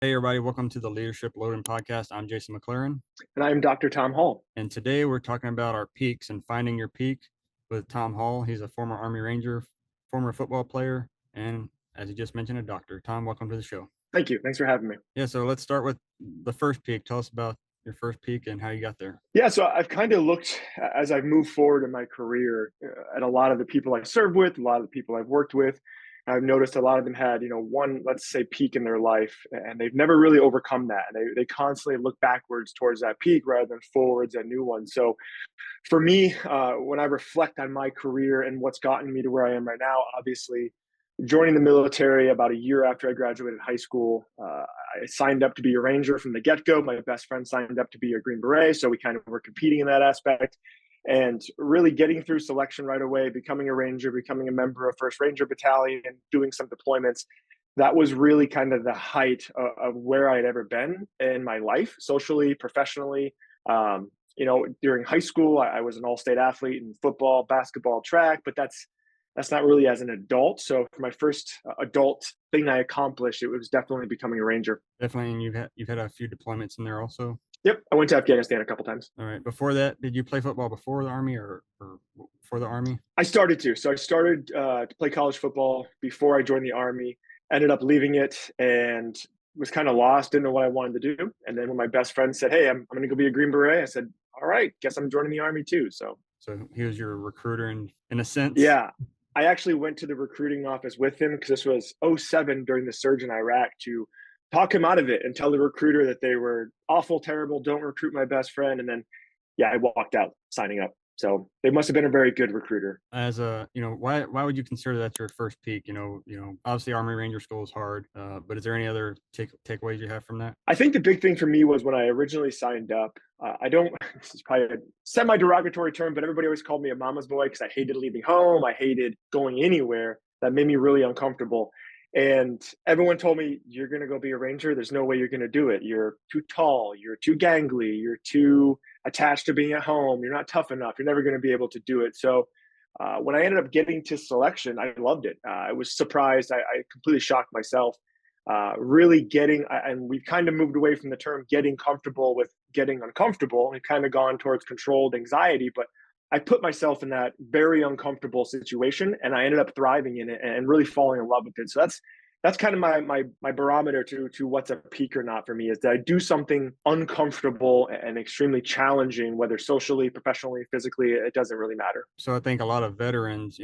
Hey, everybody, welcome to the Leadership Loading Podcast. I'm Jason McClaren. And I'm Dr. Tom Hall. And today we're talking about our peaks and finding your peak with Tom Hall. He's a former Army Ranger, former football player, and as you just mentioned, a doctor. Tom, welcome to the show. Thank you. Thanks for having me. Yeah, so let's start with the first peak. Tell us about your first peak and how you got there. Yeah, so I've kind of looked as I've moved forward in my career at a lot of the people I served with, a lot of the people I've worked with. I've noticed a lot of them had, one, let's say, peak in their life, and they've never really overcome that. And they constantly look backwards towards that peak rather than forwards at new ones. So for me, when I reflect on my career and what's gotten me to where I am right now, obviously joining the military about a year after I graduated high school, I signed up to be a Ranger from the get-go. My best friend signed up to be a Green Beret, so we kind of were competing in that aspect. And really getting through selection right away, becoming a Ranger, becoming a member of 1st Ranger Battalion, doing some deployments, that was really kind of the height of where I'd ever been in my life, socially, professionally. During high school, I was an all-state athlete in football, basketball, track, but that's not really as an adult. So for my first adult thing I accomplished, it was definitely becoming a Ranger. Definitely, and you've had a few deployments in there also. Yep, I went to Afghanistan a couple times. All right. Before that, did you play football before the Army or before the Army? I started to. So I started to play college football before I joined the Army. Ended up leaving it and was kind of lost, didn't know what I wanted to do. And then when my best friend said, "Hey, I'm going to go be a Green Beret," I said, "All right, guess I'm joining the Army too." So he was your recruiter in a sense. Yeah. I actually went to the recruiting office with him because this was 2007 during the surge in Iraq to talk him out of it and tell the recruiter that they were awful, terrible, don't recruit my best friend. And then, I walked out signing up. So they must have been a very good recruiter. As why would you consider that your first peak? Obviously Army Ranger school is hard, but is there any other takeaways you have from that? I think the big thing for me was when I originally signed up, this is probably a semi-derogatory term, but everybody always called me a mama's boy because I hated leaving home. I hated going anywhere. That made me really uncomfortable. And everyone told me, "You're going to go be a Ranger. There's no way you're going to do it. You're too tall. You're too gangly. You're too attached to being at home. You're not tough enough. You're never going to be able to do it." So when I ended up getting to selection, I loved it. I was surprised. I completely shocked myself. Really getting, and we've kind of moved away from the term getting comfortable with getting uncomfortable. We've kind of gone towards controlled anxiety, but I put myself in that very uncomfortable situation and I ended up thriving in it and really falling in love with it. So that's kind of my barometer to what's a peak or not for me, is that I do something uncomfortable and extremely challenging, whether socially, professionally, physically, it doesn't really matter. So I think a lot of veterans,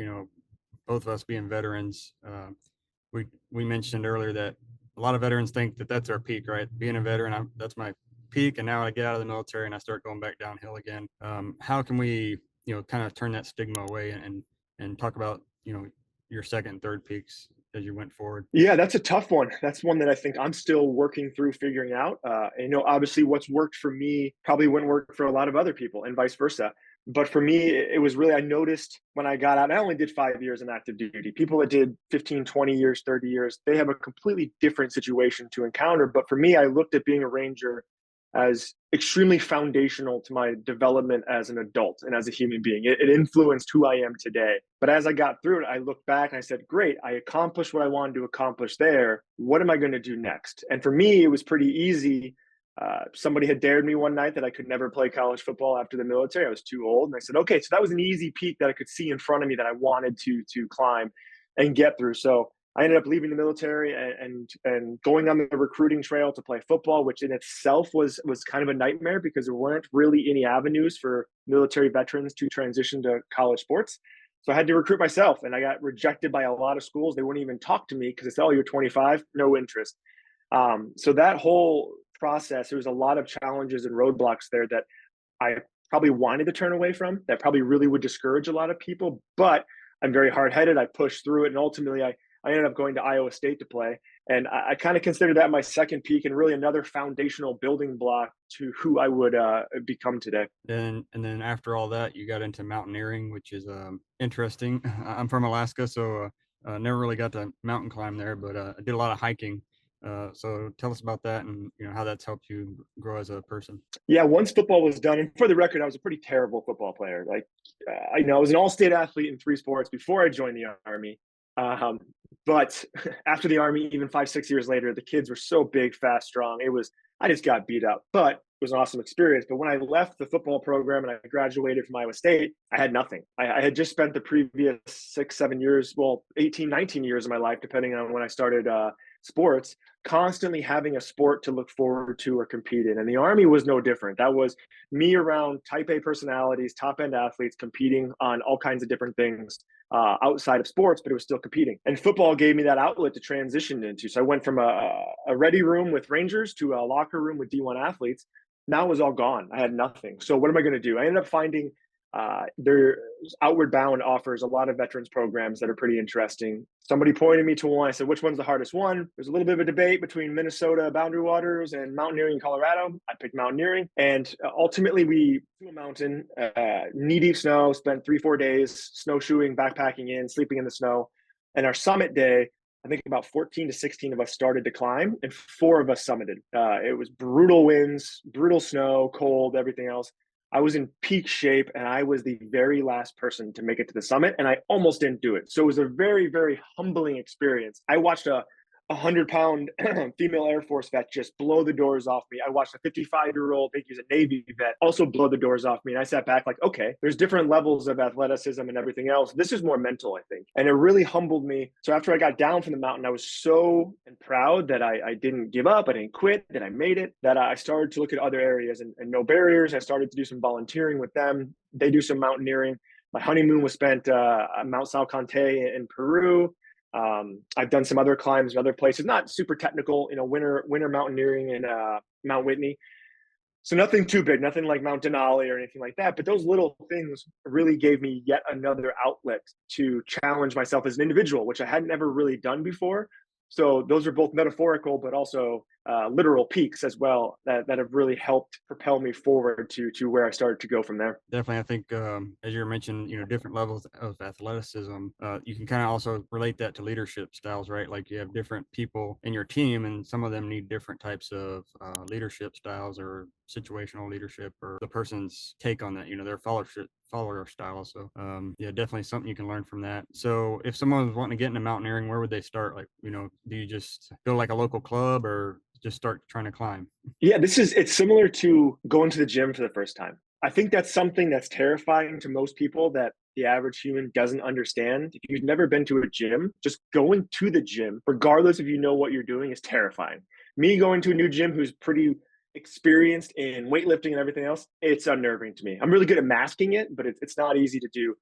both of us being veterans, we mentioned earlier that a lot of veterans think that that's our peak, right? Being a veteran, that's my peak, and now I get out of the military and I start going back downhill again. How can we, kind of turn that stigma away and talk about, your second, third peaks as you went forward? Yeah, that's a tough one. That's one that I think I'm still working through figuring out. Obviously what's worked for me probably wouldn't work for a lot of other people and vice versa. But for me, it was really, I noticed when I got out, I only did 5 years in active duty. People that did 15, 20 years, 30 years, they have a completely different situation to encounter. But for me, I looked at being a Ranger as extremely foundational to my development as an adult and as a human being. It influenced who I am today. But as I got through it, I looked back and I said, great, I accomplished what I wanted to accomplish there. What am I going to do next? And for me, it was pretty easy. Somebody had dared me one night that I could never play college football after the military. I was too old. And I said, okay, so that was an easy peak that I could see in front of me that I wanted to climb and get through. So I ended up leaving the military and going on the recruiting trail to play football, which in itself was kind of a nightmare because there weren't really any avenues for military veterans to transition to college sports. So I had to recruit myself, and I got rejected by a lot of schools. They wouldn't even talk to me because they said, "Oh, you're 25, no interest." So that whole process, there was a lot of challenges and roadblocks there that I probably wanted to turn away from, that probably really would discourage a lot of people. But I'm very hard-headed. I pushed through it, and ultimately I ended up going to Iowa State to play. And I kind of consider that my second peak and really another foundational building block to who I would become today. And then after all that, you got into mountaineering, which is interesting. I'm from Alaska, so never really got to mountain climb there, but I did a lot of hiking. So tell us about that and how that's helped you grow as a person. Yeah, once football was done, and for the record, I was a pretty terrible football player. Like, I was an all-state athlete in 3 sports before I joined the Army. But after the Army, even 5, 6 years later, the kids were so big, fast, strong. I just got beat up, but it was an awesome experience. But when I left the football program and I graduated from Iowa State, I had nothing. I had just spent the previous 6, 7 years, well, 18, 19 years of my life, depending on when I started sports, constantly having a sport to look forward to or compete in. And the Army was no different. That was me around type A personalities, top end athletes competing on all kinds of different things outside of sports, but it was still competing. And football gave me that outlet to transition into. So I went from a ready room with Rangers to a locker room with D1 athletes. Now it was all gone. I had nothing. So what am I going to do? I ended up finding their Outward Bound offers a lot of veterans programs that are pretty interesting. Somebody pointed me to one. I said, which one's the hardest one? There's a little bit of a debate between Minnesota Boundary Waters and Mountaineering, Colorado. I picked Mountaineering. And ultimately, we to a mountain, knee deep snow, spent 3, 4 days snowshoeing, backpacking in, sleeping in the snow. And our summit day, I think about 14 to 16 of us started to climb, and 4 of us summited. It was brutal winds, brutal snow, cold, everything else. I was in peak shape, and I was the very last person to make it to the summit, and I almost didn't do it. So it was a very, very humbling experience. I watched a 100-pound female Air Force vet just blow the doors off me. I watched a 55-year-old, I think he's a Navy vet, also blow the doors off me. And I sat back like, okay, there's different levels of athleticism and everything else. This is more mental, I think. And it really humbled me. So after I got down from the mountain, I was so proud that I didn't give up. I didn't quit, that I made it, that I started to look at other areas and No Barriers. I started to do some volunteering with them. They do some mountaineering. My honeymoon was spent at Mount Salcantay in Peru. I've done some other climbs in other places, not super technical, winter mountaineering in Mount Whitney. So nothing too big, nothing like Mount Denali or anything like that. But those little things really gave me yet another outlet to challenge myself as an individual, which I hadn't ever really done before. So those are both metaphorical, but also literal peaks as well that have really helped propel me forward to where I started to go from there. Definitely, I think as you mentioned, different levels of athleticism. You can kind of also relate that to leadership styles, right? Like you have different people in your team, and some of them need different types of leadership styles or situational leadership, or the person's take on that. Their follower style. So yeah, definitely something you can learn from that. So if someone was wanting to get into mountaineering, where would they start? Like, do you just go like a local club or just start trying to climb? Yeah, it's similar to going to the gym for the first time. I think that's something that's terrifying to most people that the average human doesn't understand. If you've never been to a gym, just going to the gym, regardless if you know what you're doing, is terrifying. Me going to a new gym who's pretty experienced in weightlifting and everything else, it's unnerving to me. I'm really good at masking it, but it's not easy to do.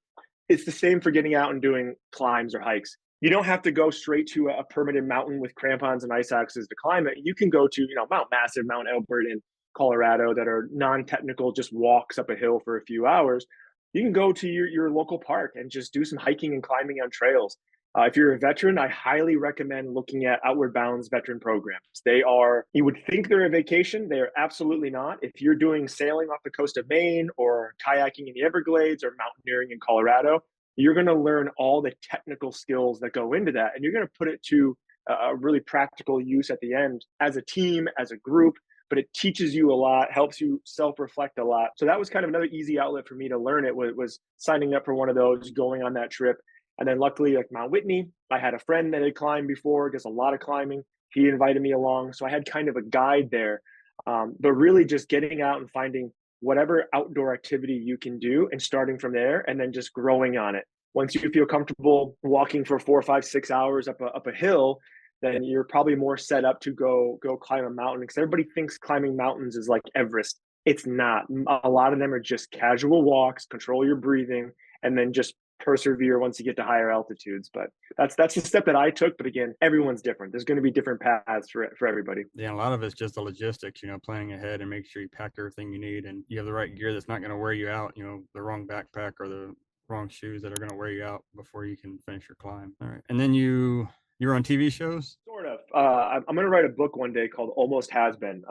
It's the same for getting out and doing climbs or hikes. You don't have to go straight to a permanent mountain with crampons and ice axes to climb it. You can go to, Mount Massive, Mount Elbert in Colorado that are non-technical, just walks up a hill for a few hours. You can go to your local park and just do some hiking and climbing on trails. If you're a veteran, I highly recommend looking at Outward Bound's veteran programs. You would think they're a vacation. They are absolutely not. If you're doing sailing off the coast of Maine or kayaking in the Everglades or mountaineering in Colorado, you're going to learn all the technical skills that go into that. And you're going to put it to a really practical use at the end as a team, as a group. But it teaches you a lot, helps you self-reflect a lot. So that was kind of another easy outlet for me to learn it was signing up for one of those, going on that trip. And then luckily, like Mount Whitney, I had a friend that had climbed before, does a lot of climbing. He invited me along. So I had kind of a guide there. But really just getting out and finding whatever outdoor activity you can do and starting from there and then just growing on it. Once you feel comfortable walking for 4, 5, 6 hours up a hill, then you're probably more set up to go climb a mountain, because everybody thinks climbing mountains is like Everest. It's not. A lot of them are just casual walks, control your breathing, and then just persevere once you get to higher altitudes. But that's the step that I took. But again, everyone's different. There's going to be different paths for everybody. Yeah, a lot of it's just the logistics, planning ahead and make sure you pack everything you need and you have the right gear that's not going to wear you out, the wrong backpack or the wrong shoes that are going to wear you out before you can finish your climb. All right. And then you're on TV shows? Sort of. I'm going to write a book one day called Almost Has Been.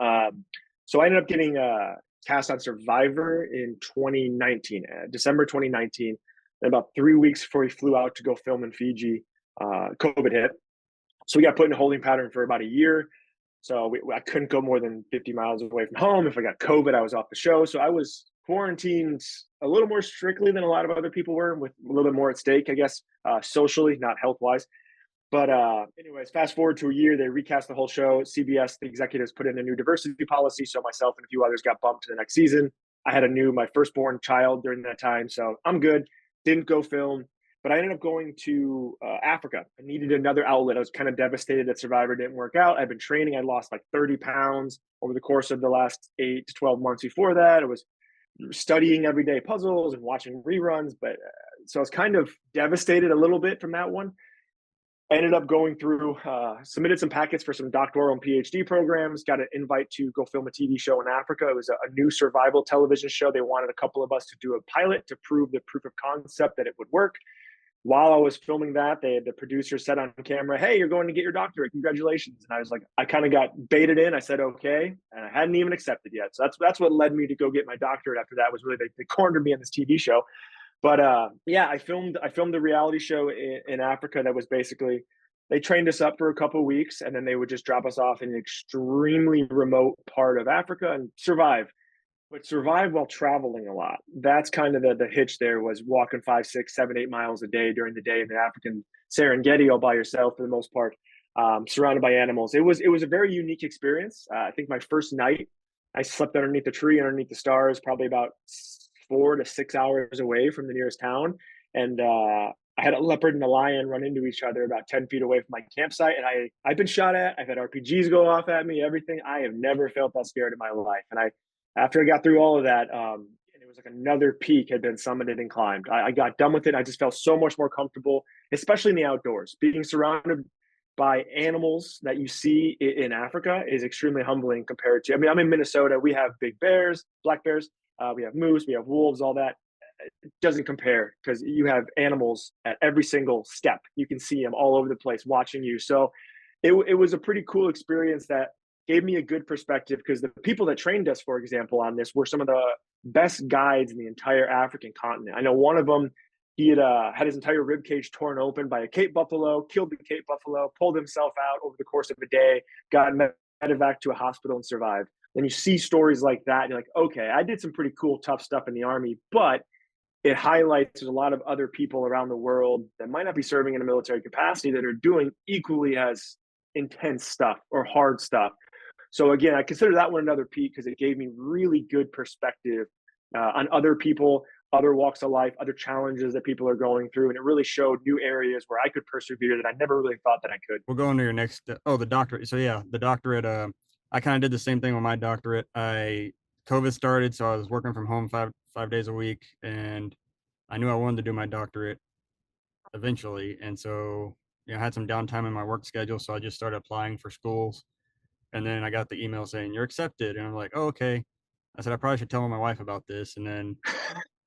So I ended up getting cast on Survivor in 2019, December 2019. And about 3 weeks before we flew out to go film in Fiji, COVID hit. So we got put in a holding pattern for about a year. So I couldn't go more than 50 miles away from home. If I got COVID, I was off the show. So I was quarantined a little more strictly than a lot of other people were, with a little bit more at stake, I guess, socially, not health-wise. But anyways, fast forward to a year, they recast the whole show. CBS, the executives put in a new diversity policy, so myself and a few others got bumped to the next season. I had my firstborn child during that time, so I'm good. Didn't go film, but I ended up going to Africa. I needed another outlet. I was kind of devastated that Survivor didn't work out. I've been training. I lost like 30 pounds over the course of the last 8 to 12 months before that. I was studying everyday puzzles and watching reruns, but so I was kind of devastated a little bit from that one. I ended up going through, submitted some packets for some doctoral and PhD programs, got an invite to go film a TV show in Africa. It was a new survival television show. They wanted a couple of us to do a pilot to prove the proof of concept that it would work. While I was filming that, the producer said on camera, "Hey, you're going to get your doctorate. Congratulations." And I was like, I kind of got baited in. I said, okay. And I hadn't even accepted yet. So that's what led me to go get my doctorate after that was really, they cornered me in this TV show. But yeah, I filmed a reality show in Africa that was basically, they trained us up for a couple of weeks and then they would just drop us off in an extremely remote part of Africa and survive. But survive while traveling a lot. That's kind of the hitch there, was walking 5, 6, 7, 8 miles a day during the day in the African Serengeti all by yourself for the most part, surrounded by animals. It was a very unique experience. I think my first night, I slept underneath a tree, underneath the stars, probably about 4 to 6 hours away from the nearest town, and I had a leopard and a lion run into each other about 10 feet away from my campsite, and I've been shot at. I've had RPGs go off at me. Everything. I have never felt that scared in my life, and after I got through all of that, and it was like another peak had been summited and climbed. I got done with it. I just felt so much more comfortable, especially in the outdoors. Being surrounded by animals that you see in Africa is extremely humbling compared to, I mean, I'm in Minnesota. We have big bears, black bears, we have moose, we have wolves, all that. It doesn't compare because you have animals at every single step. You can see them all over the place watching you. So it was a pretty cool experience that gave me a good perspective, because the people that trained us, for example, on this were some of the best guides in the entire African continent. I know one of them, he had his entire rib cage torn open by a Cape buffalo, killed the Cape buffalo, pulled himself out over the course of a day, got medevac to a hospital and survived. Then you see stories like that, and you're like, okay, I did some pretty cool, tough stuff in the army, but it highlights a lot of other people around the world that might not be serving in a military capacity that are doing equally as intense stuff or hard stuff. So again, I consider that one another peak because it gave me really good perspective on other people, other walks of life, other challenges that people are going through, and it really showed new areas where I could persevere that I never really thought that I could. We'll go into your next oh, the doctorate. So yeah, the doctorate, I kinda did the same thing with my doctorate. COVID started, so I was working from home 5 days a week, and I knew I wanted to do my doctorate eventually, and so, I had some downtime in my work schedule, so I just started applying for schools, and then I got the email saying, "You're accepted," and I'm like, "Oh, okay." I said, "I probably should tell my wife about this," and then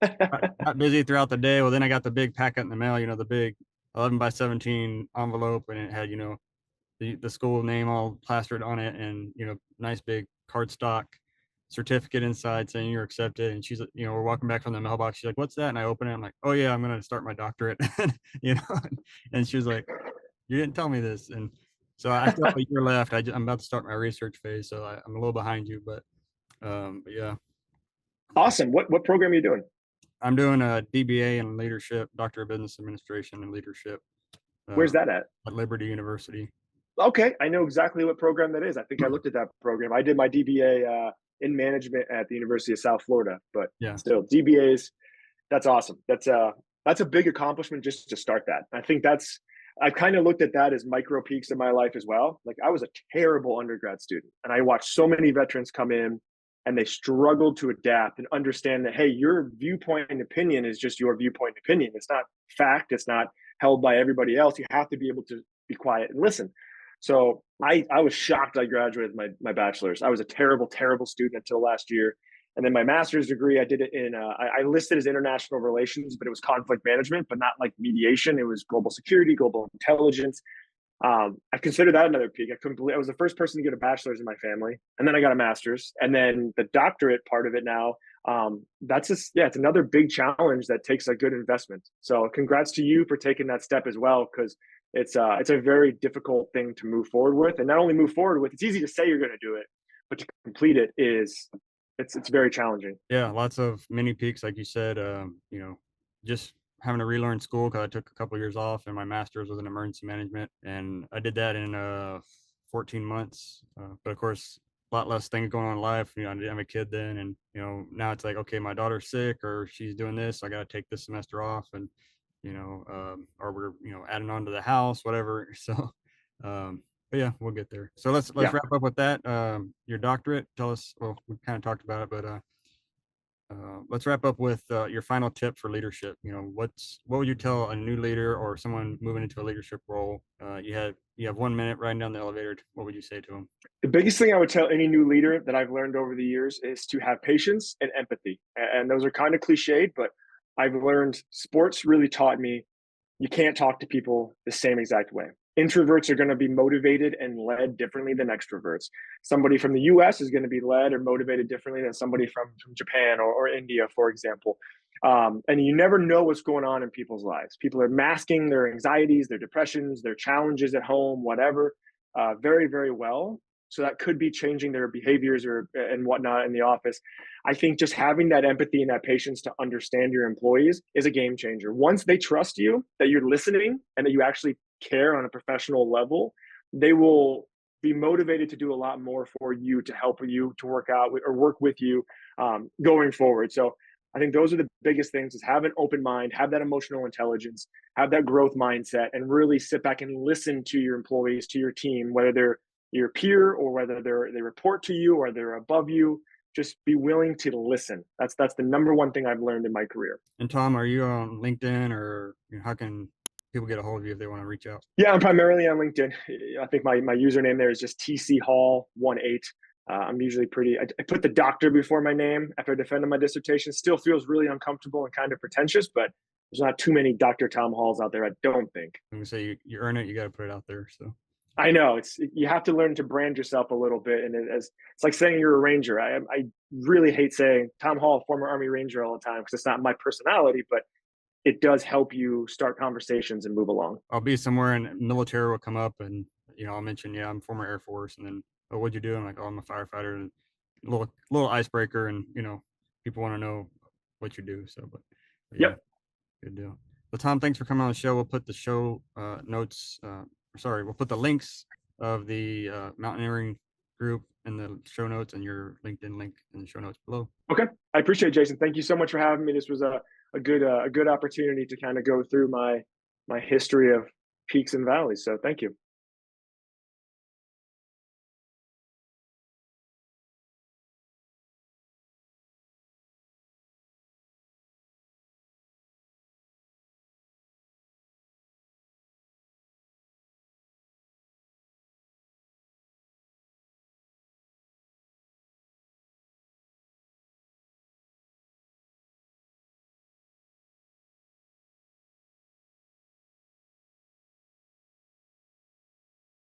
got busy throughout the day. Well, then I got the big packet in the mail, the big 11 by 17 envelope, and it had, the school name all plastered on it, and nice big cardstock certificate inside saying you're accepted. And she's we're walking back from the mailbox, she's like, "What's that?" And I open it, I'm like, "Oh yeah, I'm gonna start my doctorate." you know and she was like, "You didn't tell me this." And so I still have a year left. I'm about to start my research phase, so I'm a little behind you, but yeah, Awesome. What program are you doing? I'm doing a DBA in leadership, Doctor of Business Administration and Leadership, uh, Where's that at? at Liberty University. Okay, I know exactly what program that is. I think I looked at that program. I did my DBA in management at the University of South Florida, but Yeah. still, DBAs. That's awesome. That's a big accomplishment just to start that. I think I've kind of looked at that as micro peaks in my life as well. Like, I was a terrible undergrad student, and I watched so many veterans come in and they struggled to adapt and understand that, hey, your viewpoint and opinion is just your viewpoint and opinion. It's not fact. It's not held by everybody else. You have to be able to be quiet and listen. So I was shocked I graduated my bachelor's. I was a terrible, terrible student until last year. And then my master's degree, I did it in, I listed as international relations, but it was conflict management, but not like mediation. It was global security, global intelligence. I consider that another peak. I couldn't believe I was the first person to get a bachelor's in my family, and then I got a master's, and then the doctorate part of it now. That's just, yeah, it's another big challenge that takes a good investment. So congrats to you for taking that step as well, because it's a very difficult thing to move forward with, and not only move forward with. It's easy to say you're going to do it, but to complete it it's very challenging. Yeah, lots of mini peaks, like you said. Just having to relearn school because I took a couple years off, and my master's was in emergency management, and I did that in 14 months. But of course, a lot less things going on in life. I didn't have a kid then, and now it's like, okay, my daughter's sick or she's doing this, I got to take this semester off, and or we're adding on to the house, whatever. So, but yeah, we'll get there. So let's Yeah. wrap up with that. Your doctorate. Tell us. Well, we kind of talked about it, but let's wrap up with your final tip for leadership. What would you tell a new leader or someone moving into a leadership role? You have 1 minute riding down the elevator. What would you say to them? The biggest thing I would tell any new leader that I've learned over the years is to have patience and empathy. And those are kind of cliched, but I've learned sports really taught me you can't talk to people the same exact way. Introverts are going to be motivated and led differently than extroverts. Somebody from the US is going to be led or motivated differently than somebody from Japan or India, for example. And you never know what's going on in people's lives. People are masking their anxieties, their depressions, their challenges at home, whatever, very, very well. So that could be changing their behaviors or and whatnot in the office. I think just having that empathy and that patience to understand your employees is a game changer. Once they trust you, that you're listening and that you actually care on a professional level, they will be motivated to do a lot more for you, to help you, to work out or work with you going forward. So I think those are the biggest things: is have an open mind, have that emotional intelligence, have that growth mindset, and really sit back and listen to your employees, to your team, whether they're your peer or whether they report to you or they're above you. Just be willing to listen. That's the number one thing I've learned in my career. And Tom, are you on LinkedIn, or how can people get a hold of you if they want to reach out? Yeah, I'm primarily on LinkedIn. I think my username there is just TC Hall 18. I'm usually I put the doctor before my name after I defended my dissertation. Still feels really uncomfortable and kind of pretentious, but there's not too many Dr. Tom Halls out there, I don't think. I'm gonna say you earn it. You got to put it out there. So I know you have to learn to brand yourself a little bit, and it's like saying you're a ranger. I really hate saying Tom Hall, former Army Ranger, all the time because it's not my personality, but it does help you start conversations and move along. I'll be somewhere and military will come up, and I'll mention, yeah, I'm former Air Force, and then, oh, what'd you do? I'm like, oh, I'm a firefighter, and little icebreaker, and people want to know what you do. So, but yeah, Yep. good deal. Well, Tom, thanks for coming on the show. We'll put the show notes. Sorry, we'll put the links of the mountaineering group in the show notes, and your LinkedIn link in the show notes below. Okay. I appreciate it, Jason. Thank you so much for having me. This was a good opportunity to kind of go through my history of peaks and valleys. So thank you.